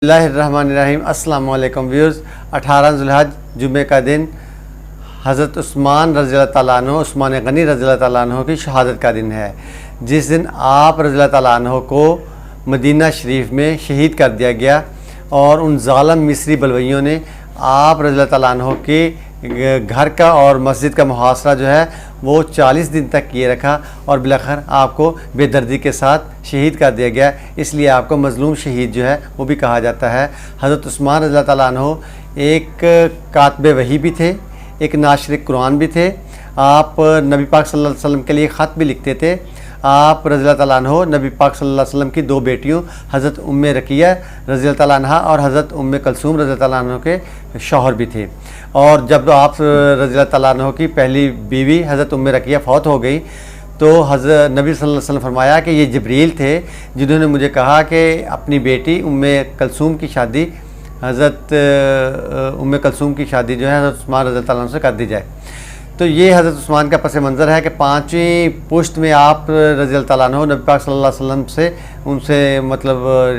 اللہ الرحمن الرحیم۔ السلام علیکم ویورز۔ 18 ذوالحج جمعے کا دن حضرت عثمان رضی اللہ تعالیٰ عنہ، عثمان غنی رضی اللہ تعالیٰ عنہ کی شہادت کا دن ہے، جس دن آپ رضی اللہ تعالیٰ عنہ کو مدینہ شریف میں شہید کر دیا گیا اور ان ظالم مصری بلویوں نے آپ رضی اللہ تعالیٰ عنہ کے گھر کا اور مسجد کا محاصرہ جو ہے وہ 40 دن تک کیے رکھا اور بالآخر آپ کو بے دردی کے ساتھ شہید کر دیا گیا۔ اس لیے آپ کو مظلوم شہید جو ہے وہ بھی کہا جاتا ہے۔ حضرت عثمان رضی اللہ تعالیٰ عنہ ایک کاتب وحی بھی تھے، ایک ناشر قرآن بھی تھے۔ آپ نبی پاک صلی اللہ علیہ وسلم کے لیے خط بھی لکھتے تھے۔ آپ رضی اللہ تعالیٰ عنہ نبی پاک صلی اللہ علیہ وسلم کی 2 بیٹیوں حضرت رقیہ رضی اللہ تعالیٰ عنہ اور حضرت کلثوم رضی اللہ تعالیٰ عنہ کے شوہر بھی تھے۔ اور جب آپ رضی اللہ تعالیٰ عنہ کی پہلی بیوی حضرت رقیہ فوت ہو گئی تو حضرت نبی صلی اللہ علیہ وسلم فرمایا کہ یہ جبریل تھے جنہوں نے مجھے کہا کہ اپنی بیٹی کلثوم کی شادی حضرت کلثوم کی شادی جو ہے حضرت عثمان رضی اللہ تعالیٰ عنہ سے کر دی جائے۔ تو یہ حضرت عثمان کا پس منظر ہے کہ 5ویں پشت میں آپ رضی اللہ تعالیٰ عنہ نبی پاک صلی اللہ علیہ وسلم سے ان سے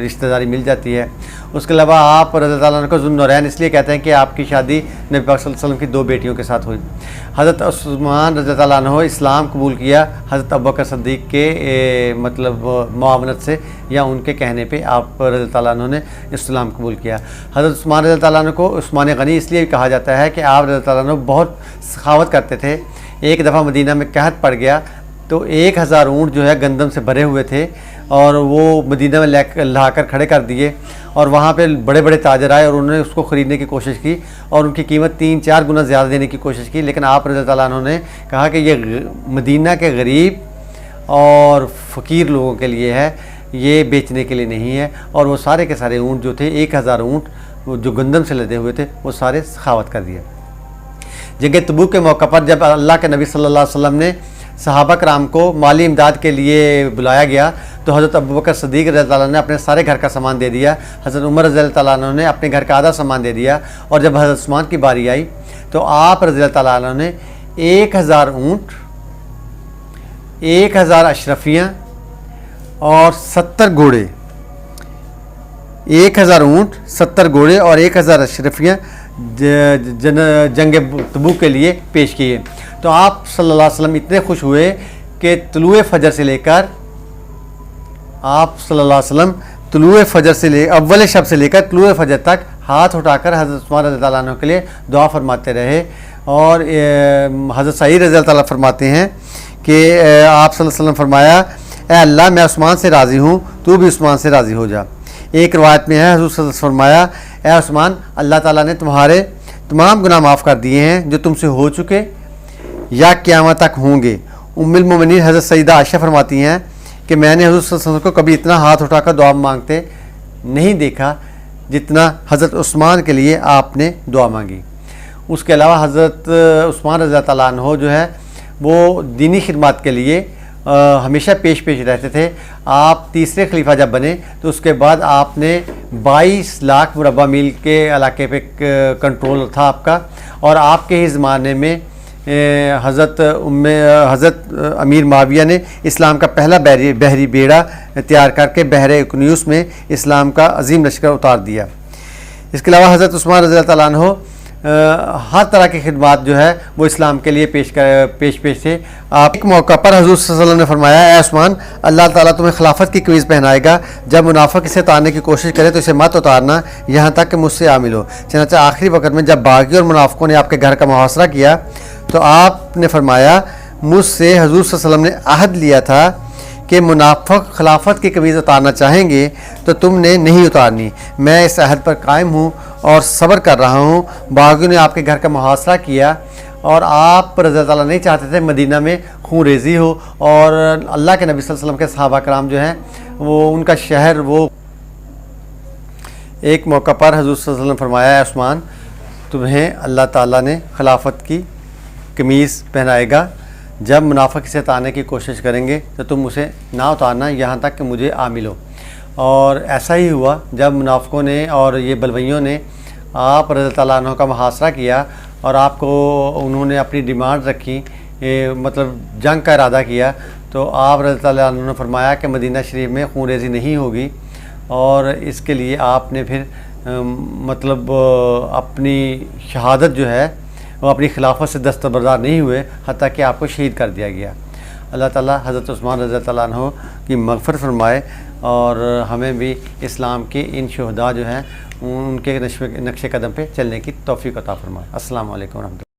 رشتہ داری مل جاتی ہے۔ اس کے علاوہ آپ رضی اللہ تعالیٰ عنہ کو ذو النورین اس لیے کہتے ہیں کہ آپ کی شادی نبی پاک صلی اللہ علیہ وسلم کی 2 بیٹیوں کے ساتھ ہوئی۔ حضرت عثمان رضی اللہ تعالیٰ عنہ اسلام قبول کیا حضرت ابوبکر صدیق کے معاونت سے یا ان کے کہنے پہ آپ رضی اللہ تعالیٰ عنہ نے اسلام قبول کیا۔ حضرت عثمان رضی اللہ تعالیٰ عنہ کو عثمان غنی اس لیے کہا جاتا ہے کہ آپ رضی اللہ تعالیٰ عنہ بہت سخاوت کرتے تھے۔ ایک دفعہ مدینہ میں قحط پڑ گیا تو 1000 اونٹ جو ہے گندم سے بھرے ہوئے تھے اور وہ مدینہ میں لا کر کھڑے کر دیے اور وہاں پہ بڑے بڑے تاجر آئے اور انہوں نے اس کو خریدنے کی کوشش کی اور ان کی قیمت 3-4 گنا زیادہ دینے کی کوشش کی، لیکن آپ رضی اللہ عنہ نے کہا کہ یہ مدینہ کے غریب اور فقیر لوگوں کے لیے ہے، یہ بیچنے کے لیے نہیں ہے۔ اور وہ سارے کے سارے اونٹ جو تھے 1000 اونٹ جو گندم سے لدے ہوئے تھے وہ سارے سخاوت کر دیے۔ جنگ تبوک کے موقع پر جب اللہ کے نبی صلی اللہ علیہ وسلم نے صحابہ کرام کو مالی امداد کے لیے بلایا گیا تو حضرت ابوبکر صدیق رضی اللہ عنہ نے اپنے سارے گھر کا سامان دے دیا، حضرت عمر رضی اللہ تعالیٰ عنہ نے اپنے گھر کا آدھا سامان دے دیا، اور جب حضرت عثمان کی باری آئی تو آپ رضی اللہ تعالیٰ عنہ نے 1000 اونٹ، 1000 اشرفیاں اور 70 گھوڑے، 1000 اونٹ، 70 گھوڑے اور 1000 اشرفیاں جنگ تبوک کے لیے پیش کیے۔ تو آپ صلی اللہ علیہ وسلم اتنے خوش ہوئے کہ طلوع فجر سے لے کر آپ صلی اللہ علیہ وسلم اول شب سے لے کر طلوع فجر تک ہاتھ اٹھا کر حضرت عثمان رضی اللہ عنہ کے لیے دعا فرماتے رہے۔ اور حضرت سعید رضی اللہ تعالیٰ فرماتے ہیں کہ آپ صلی اللہ علیہ وسلم فرمایا، اے اللہ میں عثمان سے راضی ہوں، تو بھی عثمان سے راضی ہو جا۔ ایک روایت میں ہے حضور صلی اللہ علیہ وسلم فرمایا، اے عثمان اللہ تعالیٰ نے تمہارے تمام گناہ معاف کر دیے ہیں جو تم سے ہو چکے یا قیامت تک ہوں گے۔ ام المومنین حضرت سیدہ عائشہ فرماتی ہیں کہ میں نے حضور صلی اللہ علیہ وسلم کو کبھی اتنا ہاتھ اٹھا کر دعا مانگتے نہیں دیکھا جتنا حضرت عثمان کے لیے آپ نے دعا مانگی۔ اس کے علاوہ حضرت عثمان رضی اللہ تعالیٰ عنہ جو ہے وہ دینی خدمات کے لیے ہمیشہ پیش رہتے تھے۔ آپ تیسرے خلیفہ جب بنے تو اس کے بعد آپ نے 22 لاکھ مربع میل کے علاقے پہ کنٹرول تھا آپ کا، اور آپ کے ہی زمانے میں حضرت امیر معاویہ نے اسلام کا پہلا بحری بیڑا تیار کر کے بحر اقنیوس میں اسلام کا عظیم لشکر اتار دیا۔ اس کے علاوہ حضرت عثمان رضی اللہ تعالیٰ عنہ ہر طرح کی خدمات جو ہے وہ اسلام کے لیے پیش تھے۔ آپ ایک موقع پر حضور صلی اللہ علیہ وسلم نے فرمایا، اے عثمان اللہ تعالیٰ تمہیں خلافت کی قمیض پہنائے گا، جب منافق اسے اتارنے کی کوشش کرے تو اسے مت اتارنا یہاں تک کہ مجھ سے آ ملو۔ چنانچہ آخری وقت میں جب باغی اور منافقوں نے آپ کے گھر کا محاصرہ کیا تو آپ نے فرمایا، مجھ سے حضور صلی اللہ علیہ وسلم نے عہد لیا تھا کہ منافق خلافت کی قمیض اتارنا چاہیں گے تو تم نے نہیں اتارنی۔ میں اس عہد پر قائم ہوں اور صبر کر رہا ہوں۔ باغیوں نے آپ کے گھر کا محاصرہ کیا اور آپ رضی اللہ تعالیٰ نہیں چاہتے تھے مدینہ میں خون ریزی ہو، اور اللہ کے نبی صلی اللہ علیہ وسلم کے صحابہ کرام جو ہیں وہ ان کا شہر وہ ایک موقع پر حضور صلی اللہ علیہ وسلم فرمایا، اے عثمان تمہیں اللہ تعالیٰ نے خلافت کی قمیض پہنائے گا، جب منافق اسے اتارنے کی کوشش کریں گے تو تم اسے نہ اتارنا یہاں تک کہ مجھے آ ملو۔ اور ایسا ہی ہوا جب منافقوں نے اور یہ بلویوں نے آپ رضی اللہ عنہ کا محاصرہ کیا اور آپ کو انہوں نے اپنی ڈیمانڈ رکھی، جنگ کا ارادہ کیا، تو آپ رضی اللہ عنہ نے فرمایا کہ مدینہ شریف میں خون ریزی نہیں ہوگی، اور اس کے لیے آپ نے پھر مطلب اپنی شہادت جو ہے وہ اپنی خلافت سے دستبردار نہیں ہوئے، حتیٰ کہ آپ کو شہید کر دیا گیا۔ اللہ تعالیٰ حضرت عثمان رضی اللہ عنہ کی مغفرت فرمائے اور ہمیں بھی اسلام کے ان شہداء جو ہیں ان کے نقش قدم پہ چلنے کی توفیق عطا فرمائے۔ السلام علیکم ورحمۃ اللہ۔